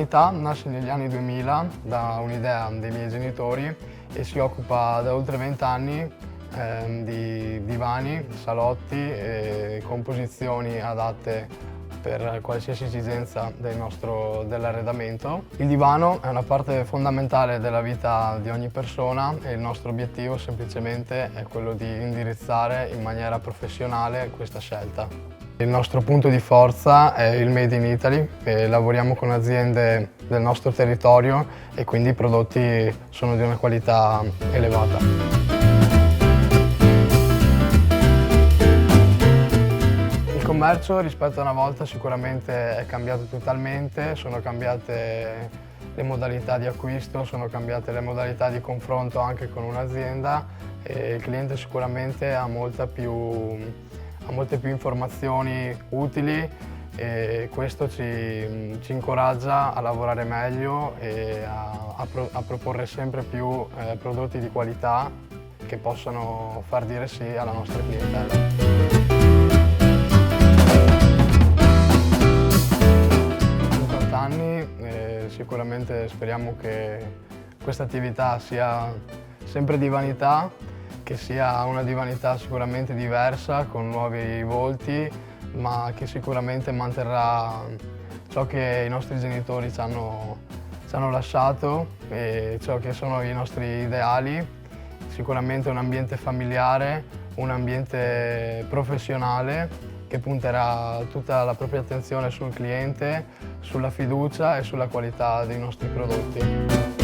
Divanità nasce negli anni 2000 da un'idea dei miei genitori e si occupa da oltre 20 anni di divani, salotti e composizioni adatte per qualsiasi esigenza dell'arredamento. Il divano è una parte fondamentale della vita di ogni persona e il nostro obiettivo semplicemente è quello di indirizzare in maniera professionale questa scelta. Il nostro punto di forza è il Made in Italy e lavoriamo con aziende del nostro territorio e quindi i prodotti sono di una qualità elevata. Il commercio rispetto a una volta sicuramente è cambiato totalmente, sono cambiate le modalità di acquisto, sono cambiate le modalità di confronto anche con un'azienda e il cliente sicuramente ha molte più informazioni utili e questo ci incoraggia a lavorare meglio e a proporre sempre più prodotti di qualità che possano far dire sì alla nostra clientela. Sicuramente speriamo che questa attività sia sempre di vanità, che sia una divanità sicuramente diversa, con nuovi volti, ma che sicuramente manterrà ciò che i nostri genitori ci hanno lasciato e ciò che sono i nostri ideali. Sicuramente un ambiente familiare, un ambiente professionale che punterà tutta la propria attenzione sul cliente, sulla fiducia e sulla qualità dei nostri prodotti.